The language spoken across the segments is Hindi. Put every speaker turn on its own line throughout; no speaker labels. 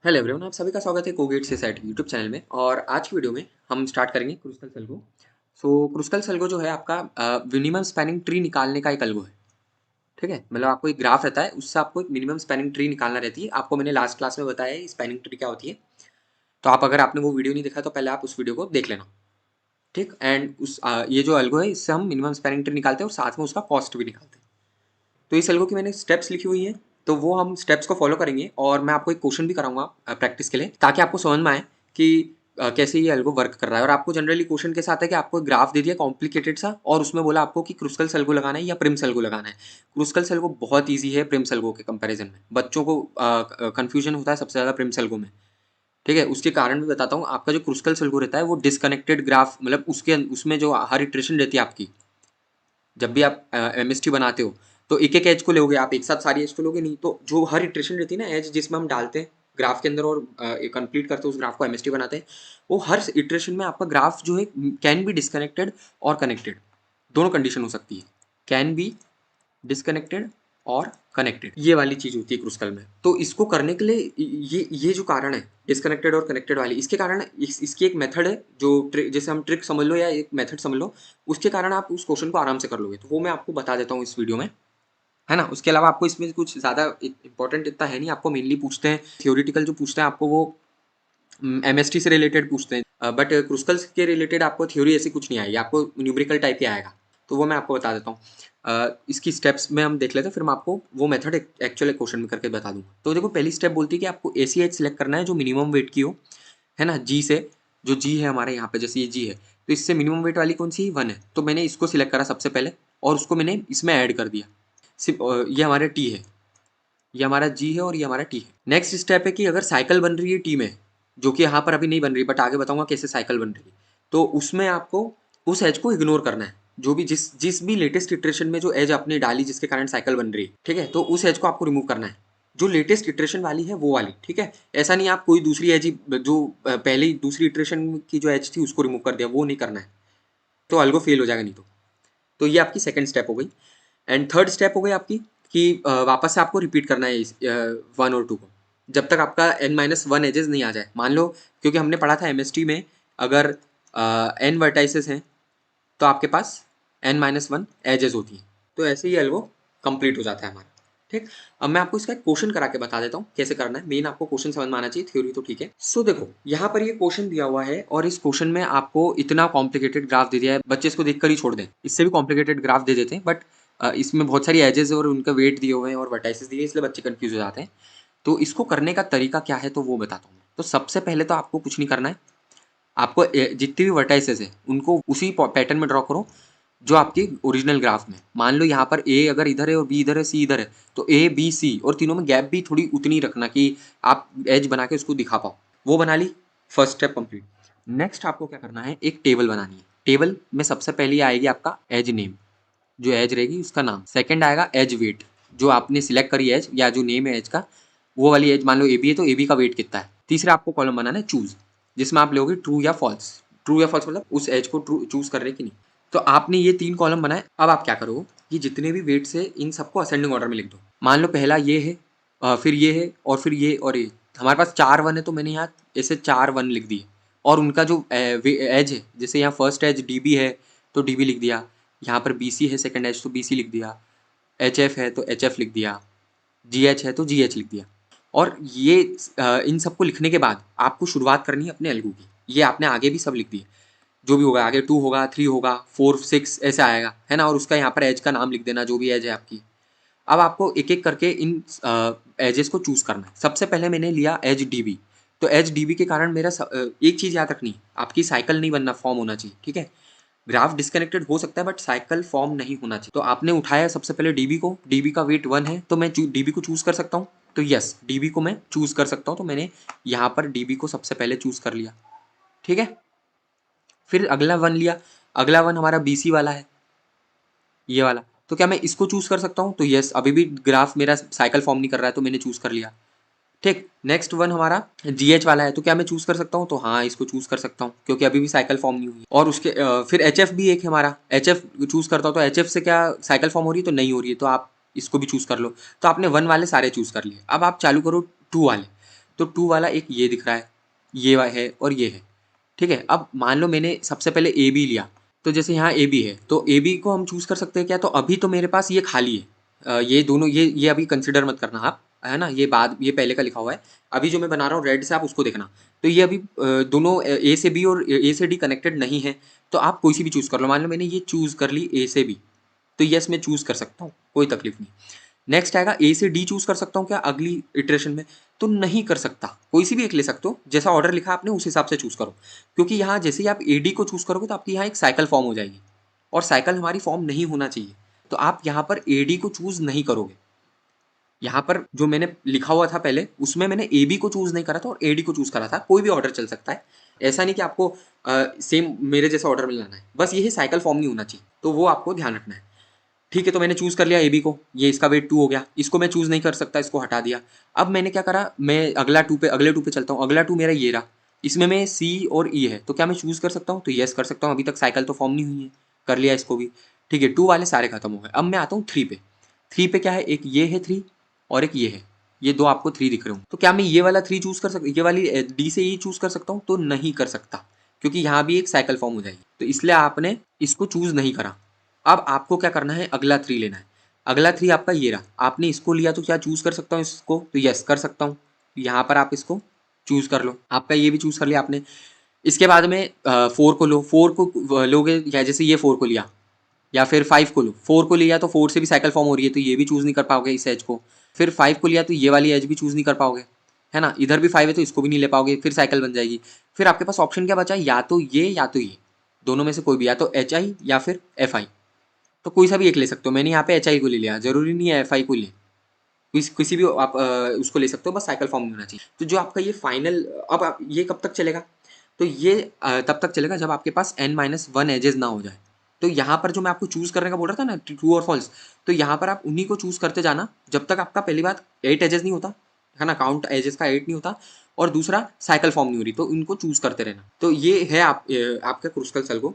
हेलो एवरीवन, आप सभी का स्वागत है कोगेट सोसाइटी यूट्यूब चैनल में। और आज की वीडियो में हम स्टार्ट करेंगे क्रुस्कल सेल्गो। क्रुस्कल सेल्गो जो है आपका मिनिमम स्पैनिंग ट्री निकालने का एक एल्गो है। ठीक है, मतलब आपको एक ग्राफ रहता है, उससे आपको एक मिनिमम स्पैनिंग ट्री निकालना रहती है। आपको मैंने लास्ट क्लास में बताया है स्पैनिंग ट्री क्या होती है। तो आप अगर आपने वो वीडियो नहीं देखा तो पहले आप उस वीडियो को देख लेना। ठीक, एंड ये जो एल्गो है इससे हम मिनिमम स्पैनिंग ट्री निकालते हैं और साथ में उसका कॉस्ट भी निकालते हैं। तो इस एल्गो की मैंने स्टेप्स लिखी हुई है, तो वो हम स्टेप्स को फॉलो करेंगे और मैं आपको एक क्वेश्चन भी कराऊंगा प्रैक्टिस के लिए, ताकि आपको समझ में आए कि कैसे ये एल्गो वर्क कर रहा है। और आपको जनरली क्वेश्चन के साथ है कि आपको एक ग्राफ दे दिया कॉम्प्लिकेटेड सा, और उसमें बोला आपको कि क्रुस्कल सेल्गो लगाना है या प्रिम सेल्गो लगाना है। क्रुस्कल सेल्गो बहुत ईजी है प्रिम सेल्गो के कंपेरिजन में। बच्चों को कंफ्यूजन होता है सबसे ज़्यादा प्रिम सेल्गो में। ठीक है, उसके कारण भी बताता हूँ। आपका जो क्रुस्कल सेल्गो रहता है वो डिसकनेक्टेड ग्राफ, मतलब उसके उसमें जो हर इटरेशन रहती है आपकी, जब भी आप एमएसटी बनाते हो तो एक एक एज को लोगे आप, एक साथ सारी एज को लोगे नहीं। तो जो हर इटरेशन रहती है ना, एज जिसमें हम डालते हैं ग्राफ के अंदर और कंप्लीट करते हैं उस ग्राफ को एमएसटी बनाते हैं, वो हर इटरेशन में आपका ग्राफ जो है कैन बी डिस्कनेक्टेड और कनेक्टेड, दोनों कंडीशन हो सकती है। कैन बी डिस्कनेक्टेड और कनेक्टेड, ये वाली चीज होती है क्रुस्कल में। तो इसको करने के लिए ये जो कारण है डिस्कनेक्टेड और कनेक्टेड वाली, इसके कारण इसकी एक मेथड है जो जैसे हम ट्रिक समझ लो या एक मेथड समझ लो, उसके कारण आप उस क्वेश्चन को आराम से कर लोगे। तो वो मैं आपको बता देता हूँ इस वीडियो में, है ना। उसके अलावा आपको इसमें कुछ ज़्यादा इंपॉर्टेंट इतना है नहीं। आपको मेनली पूछते हैं थियोरिटिकल, जो पूछते हैं आपको वो एमएसटी से रिलेटेड पूछते हैं, बट क्रुस्कल्स के रिलेटेड आपको थ्योरी ऐसी कुछ नहीं आएगी, आपको न्यूमेरिकल टाइप ही आएगा। तो वो मैं आपको बता देता हूँ। इसकी स्टेप्स में हम देख लेते हैं, फिर मैं आपको वो मेथड एक्चुअल क्वेश्चन में करके बता दूंगा। तो देखो, पहली स्टेप बोलती है कि आपको ऐसी एज सिलेक्ट करना है जो मिनिमम वेट की हो, है ना। जी से, जो जी है हमारे यहाँ पे, जैसे ये जी है, तो इससे मिनिमम वेट वाली कौन सी 1 है, तो मैंने इसको सिलेक्ट करा सबसे पहले और उसको मैंने इसमें ऐड कर दिया। सिर्फ ये हमारा टी है, ये हमारा जी है और ये हमारा टी है। नेक्स्ट स्टेप है कि अगर साइकिल बन रही है टी में, जो कि यहाँ पर अभी नहीं बन रही, बट आगे बताऊंगा कैसे साइकिल बन रही है, तो उसमें आपको उस एज को इग्नोर करना है। जो भी जिस जिस भी लेटेस्ट इटरेशन में जो एज आपने डाली जिसके कारण साइकिल बन रही है, ठीक है, तो उस एज को आपको रिमूव करना है। जो लेटेस्ट इटरेशन वाली है वो वाली, ठीक है। ऐसा नहीं आप कोई दूसरी एज जो पहले दूसरी इटरेशन की जो एज थी उसको रिमूव कर दिया, वो नहीं करना है, तो अल्गो फेल हो जाएगा नहीं तो। तो ये आपकी सेकंड स्टेप हो गई। एंड थर्ड स्टेप हो गई आपकी कि वापस से आपको रिपीट करना है इस 1 और 2 को, जब तक आपका n-1 एजेस नहीं आ जाए। मान लो, क्योंकि हमने पढ़ा था एमएसटी में, अगर n वर्टाइसेस हैं तो आपके पास n-1 एजेस होती हैं। तो ऐसे ही एल्गो कंप्लीट हो जाता है हमारा। ठीक, अब मैं आपको इसका एक क्वेश्चन करा के बता देता हूँ कैसे करना है। मेन आपको क्वेश्चन समझ में आना चाहिए, थ्योरी तो ठीक है। सो देखो, यहाँ पर ये क्वेश्चन दिया हुआ है और इस क्वेश्चन में आपको इतना कॉम्प्लिकेटेड ग्राफ दे दिया है, बच्चे इसको देखकर ही छोड़ दें। इससे भी कॉम्प्लिकेटेड ग्राफ दे देते हैं, बट इसमें बहुत सारी एजेस और उनका वेट दिए हुए हैं और वर्टाइसेस दिए, इसलिए बच्चे कंफ्यूज हो जाते हैं। तो इसको करने का तरीका क्या है तो वो बताता हूँ। तो सबसे पहले तो आपको कुछ नहीं करना है, आपको जितनी भी वर्टाइसेस है उनको उसी पैटर्न में ड्रॉ करो जो आपकी ओरिजिनल ग्राफ में। मान लो यहाँ पर ए अगर इधर है और बी इधर है, सी इधर है, तो ए बी सी और तीनों में गैप भी थोड़ी उतनी रखना कि आप एज बना के उसको दिखा पाओ। वो बना ली, फर्स्ट स्टेप कंप्लीट। नेक्स्ट आपको क्या करना है, एक टेबल बनानी है। टेबल में सबसे पहले आएगी आपका एज नेम, जो एज रहेगी उसका नाम। सेकंड आएगा एज वेट, जो आपने सिलेक्ट करी एज या जो नेम है एज का, वो वाली एज। मान लो ए बी है तो ए बी का वेट कितना है। तीसरा आपको कॉलम बनाना है चूज, जिसमें आप लोगे ट्रू या फॉल्स। ट्रू या फॉल्स मतलब उस एज को ट्रू चूज कर रहे कि नहीं। तो आपने ये 3 कॉलम बनाए। अब आप क्या करो, ये जितने भी वेट्स है इन सबको असेंडिंग ऑर्डर में लिख दो। मान लो पहला ये है, फिर ये है, और फिर ये और ये। हमारे पास 4 1 है तो मैंने यहाँ ऐसे 4 1 लिख दिए। और उनका जो एज है, जैसे यहाँ फर्स्ट एज डी बी है तो डी बी लिख दिया, यहाँ पर बी सी है सेकंड एज तो बी सी लिख दिया, एच एफ है तो एच एफ लिख दिया, जी एच है तो जी एच लिख दिया। और ये इन सबको लिखने के बाद आपको शुरुआत करनी है अपने एल्गो की। ये आपने आगे भी सब लिख दिए, जो भी होगा आगे 2 होगा, 3 होगा, 4 6 ऐसे आएगा, है ना। और उसका यहाँ पर एज का नाम लिख देना, जो भी एज है आपकी। अब आपको एक एक करके इन एजेस को चूज करना है। सबसे पहले मैंने लिया एच डी बी। तो एच डी बी के कारण मेरा एक चीज़ याद रखनी, आपकी साइकिल नहीं बनना, फॉर्म होना चाहिए, ठीक है। ग्राफ डिस्कनेक्टेड हो सकता है बट साइकिल फॉर्म नहीं होना चाहिए। तो आपने उठाया सबसे पहले डीबी को, डीबी का वेट 1 है तो मैं डीबी को चूज कर सकता हूँ। तो यस, डीबी को मैं चूज कर सकता हूँ, तो मैंने यहाँ पर डीबी को सबसे पहले चूज कर लिया, ठीक है। फिर अगला 1 लिया, अगला 1 हमारा बीसी वाला है, ये वाला। तो क्या मैं इसको चूज कर सकता हूँ, तो यस, अभी भी ग्राफ मेरा साइकिल फॉर्म नहीं कर रहा है तो मैंने चूज कर लिया, ठीक। नेक्स्ट 1 हमारा जी एच वाला है, तो क्या मैं चूज कर सकता हूँ, तो हाँ, इसको चूज कर सकता हूँ क्योंकि अभी भी साइकिल फॉर्म नहीं हुई है। और उसके फिर एच एफ भी एक है हमारा, एच एफ चूज करता हूँ तो एच एफ से क्या साइकिल फॉर्म हो रही है, तो नहीं हो रही है, तो आप इसको भी चूज कर लो। तो आपने 1 वाले सारे चूज कर लिए। अब आप चालू करो 2 वाले। तो 2 वाला एक ये दिख रहा है, ये है और ये है, ठीक है। अब मान लो मैंने सबसे पहले ए बी लिया, तो जैसे यहाँ ए बी है तो ए बी को हम चूज़ कर सकते हैं क्या? तो अभी तो मेरे पास ये खाली है, ये दोनों ये अभी कंसिडर मत करना आप, है ना, ये पहले का लिखा हुआ है। अभी जो मैं बना रहा हूँ रेड से, आप उसको देखना। तो ये अभी दोनों ए से बी और ए से डी कनेक्टेड नहीं है, तो आप कोई सी भी चूज़ कर लो। मान लो मैंने ये चूज़ कर ली ए से बी, तो यस मैं चूज़ कर सकता हूँ, कोई तकलीफ नहीं। नेक्स्ट आएगा ए से डी चूज़ कर सकता हूँ क्या अगली इटरेशन में? तो नहीं कर सकता, कोई सी भी एक ले सकते हो, जैसा ऑर्डर लिखा आपने उस हिसाब से चूज़ करो, क्योंकि यहाँ जैसे ही आप ए डी को चूज़ करोगे तो आपकी यहाँ एक साइकिल फॉर्म हो जाएगी, और साइकिल हमारी फॉर्म नहीं होना चाहिए, तो आप यहाँ पर ए डी को चूज़ नहीं करोगे। यहाँ पर जो मैंने लिखा हुआ था पहले, उसमें मैंने ए बी को चूज़ नहीं करा था और ए डी को चूज़ करा था। कोई भी ऑर्डर चल सकता है, ऐसा नहीं कि आपको सेम मेरे जैसा ऑर्डर में लाना है, बस ये है साइकिल फॉर्म नहीं होना चाहिए, तो वो आपको ध्यान रखना है। ठीक है, तो मैंने चूज़ कर लिया ए बी को, ये इसका वेट 2 हो गया, इसको मैं चूज़ नहीं कर सकता, इसको हटा दिया। अब मैंने क्या करा, मैं अगले 2 पे चलता हूँ। अगला 2 मेरा ये रहा, इसमें मैं सी और ई है, तो क्या मैं चूज़ कर सकता हूँ? तो येस कर सकता हूँ, अभी तक साइकिल तो फॉर्म नहीं हुई है, कर लिया इसको भी। ठीक है, 2 वाले सारे खत्म हो गए। अब मैं आता हूँ 3 पे। 3 पे क्या है, एक ये है 3 और एक ये है, ये दो आपको 3 दिख रहे हो। तो क्या मैं ये वाला 3 चूज़ कर सकता, ये वाली डी से ई चूज़ कर सकता हूँ? तो नहीं कर सकता, क्योंकि यहाँ भी एक साइकिल फॉर्म हो जाएगी, तो इसलिए आपने इसको चूज़ नहीं करा। अब आपको क्या करना है, अगला 3 लेना है। अगला 3 आपका ये रहा, आपने इसको लिया तो क्या चूज़ कर सकता हूँ इसको? तो यस कर सकता हूँ, यहाँ पर आप इसको चूज़ कर लो। आपका ये भी चूज़ कर लिया आपने। इसके बाद में 4 को लो, 4 को लोगे या जैसे ये 4 को लिया, या फिर 5 को लो। 4 को लिया तो 4 से भी साइकिल फॉर्म हो रही है, तो ये भी चूज़ नहीं कर पाओगे इस एज को। फिर 5 को लिया तो ये वाली एज भी चूज़ नहीं कर पाओगे, है ना। इधर भी 5 है तो इसको भी नहीं ले पाओगे, फिर साइकिल बन जाएगी। फिर आपके पास ऑप्शन क्या बचा, या तो ये या तो ये, दोनों में से कोई भी, या तो एच आई या फिर एफ आई, तो कोई सा भी एक ले सकते हो। मैंने यहाँ पे एच आई को ले लिया, जरूरी नहीं है एफ आई को ले, किसी भी आप उसको ले सकते हो, बस साइकिल फॉर्म नहीं होना चाहिए। तो जो आपका ये फाइनल, अब आप ये कब तक चलेगा, तो ये तब तक चलेगा जब आपके पास n-1 एजेस ना हो जाए। तो यहाँ पर जो मैं आपको चूज करने का बोल रहा था ना, ट्रू और फॉल्स, तो यहाँ पर आप उन्हीं को चूज करते जाना जब तक आपका पहली बात 8 एजेस नहीं होता, है ना, काउंट एजेस का 8 नहीं होता, और दूसरा साइकिल फॉर्म नहीं हो रही, तो इनको चूज करते रहना। तो ये है आपके क्रूस्कल सेल को,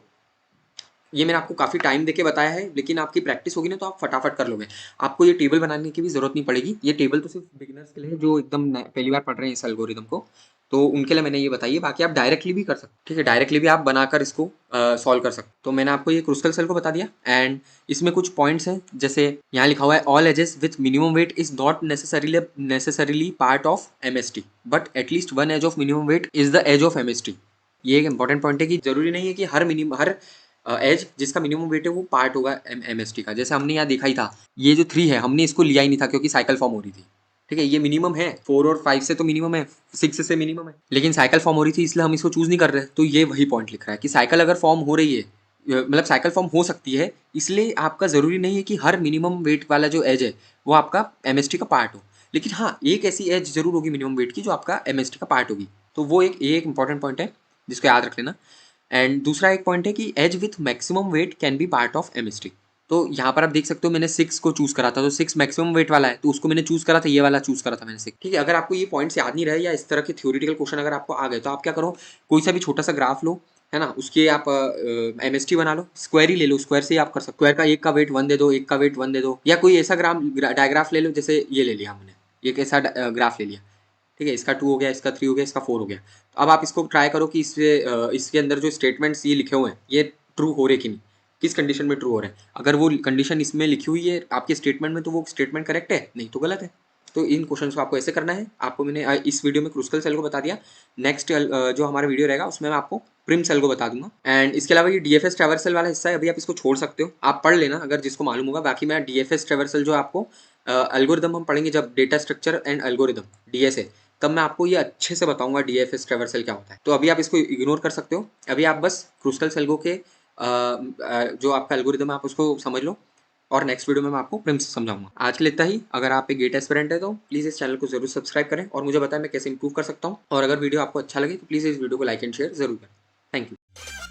ये मैंने आपको काफ़ी टाइम देके बताया है, लेकिन आपकी प्रैक्टिस होगी ना तो आप फटाफट कर लोगे। आपको ये टेबल बनाने की भी ज़रूरत नहीं पड़ेगी। ये टेबल तो सिर्फ बिगिनर्स के लिए है, जो एकदम पहली बार पढ़ रहे हैं इस एल्गोरिदम को, तो उनके लिए मैंने ये बताई है। बाकी आप डायरेक्टली भी कर सकते, ठीक है, डायरेक्टली भी आप बनाकर इसको सॉल्व कर सकते। तो मैंने आपको ये क्रूस्कल सेल को बता दिया, एंड इसमें कुछ पॉइंट्स हैं, जैसे यहाँ लिखा हुआ है all edges with minimum weight is not necessarily part of MST, but at least one edge of minimum weight is the edge of MST. ये एक इंपॉर्टेंट पॉइंट है कि जरूरी नहीं है कि हर एज जिसका मिनिमम वेट है वो पार्ट होगा एमएसटी का। जैसे हमने यहाँ देखा ही था, ये जो 3 है हमने इसको लिया ही नहीं था क्योंकि साइकिल फॉर्म हो रही थी, ठीक है। ये मिनिमम है, 4 और 5 से तो मिनिमम है, 6 से मिनिमम है, लेकिन साइकिल फॉर्म हो रही थी इसलिए हम इसको चूज नहीं कर रहे। तो ये वही पॉइंट लिख रहा है कि साइकिल अगर फॉर्म हो रही है, मतलब साइकिल फॉर्म हो सकती है, इसलिए आपका जरूरी नहीं है कि हर मिनिमम वेट वाला जो एज है वो आपका एमएसटी का पार्ट हो, लेकिन हाँ एक ऐसी एज जरूर होगी मिनिमम वेट की जो आपका एमएसटी का पार्ट होगी। तो वो एक इंपॉर्टेंट पॉइंट है जिसको याद रख लेना। एंड दूसरा एक पॉइंट है कि edge with maximum weight can be part of MST. तो यहाँ पर आप देख सकते हो मैंने 6 को चूज करा था, तो 6 मैक्सिमम वेट वाला है, तो उसको मैंने चूज करा था, ये वाला चूज करा था मैंने 6, ठीक है। अगर आपको ये पॉइंट्स याद नहीं रहे या इस तरह के थ्योरेटिकल क्वेश्चन अगर आपको आ गए, तो आप क्या करो, कोई सा भी छोटा सा ग्राफ लो, है ना, उसके आप एमएसटी बना लो, स्क्वायर ही ले लो, स्क्वायर से ही आप कर सकते। स्क्वायर का एक का वेट 1 दे दो, एक का वेट 1 दे दो, या कोई ऐसा डायग्राफ ले लो, जैसे ये ले लिया हमने, एक ऐसा ग्राफ ले लिया, ठीक है, इसका 2 हो गया, इसका 3 हो गया, इसका 4 हो गया। तो अब आप इसको ट्राई करो कि इसके अंदर जो स्टेटमेंट्स ये लिखे हुए हैं ये ट्रू हो रहे कि नहीं, किस कंडीशन में ट्रू हो रहे हैं। अगर वो कंडीशन इसमें लिखी हुई है आपके स्टेटमेंट में, तो वो स्टेटमेंट करेक्ट है, नहीं तो गलत है। तो इन क्वेश्चंस को आपको ऐसे करना है। आपको मैंने इस वीडियो में क्रूस्कल सेल को बता दिया। नेक्स्ट जो हमारा वीडियो रहेगा उसमें मैं आपको प्रिम सेल को बता दूंगा। एंड इसके अलावा ये डीएफएस ट्रैवर्सल वाला हिस्सा है, अभी आप इसको छोड़ सकते हो, आप पढ़ लेना अगर जिसको मालूम होगा। बाकी मैं डीएफएस ट्रैवर्सल जो आपको एल्गोरिदम हम पढ़ेंगे जब data structure and algorithm DSA, तब मैं आपको ये अच्छे से बताऊंगा डीएफएस ट्रैवर्सल क्या होता है। तो अभी आप इसको इग्नोर कर सकते हो, अभी आप बस क्रूस्कल सेल्गो के जो आपका एल्गोरिदम है आप उसको समझ लो, और नेक्स्ट वीडियो में मैं आपको प्रिम्स समझाऊंगा। आज के लिए इतना ही। अगर आप एक गेट एस्पिरेंट है तो प्लीज़ इस चैनल को जरूर सब्सक्राइब करें और मुझे बताएं मैं कैसे इंप्रूव कर सकता हूँ। और अगर वीडियो आपको अच्छा लगे तो प्लीज़ इस वीडियो को लाइक एंड शेयर जरूर करें। Thank you.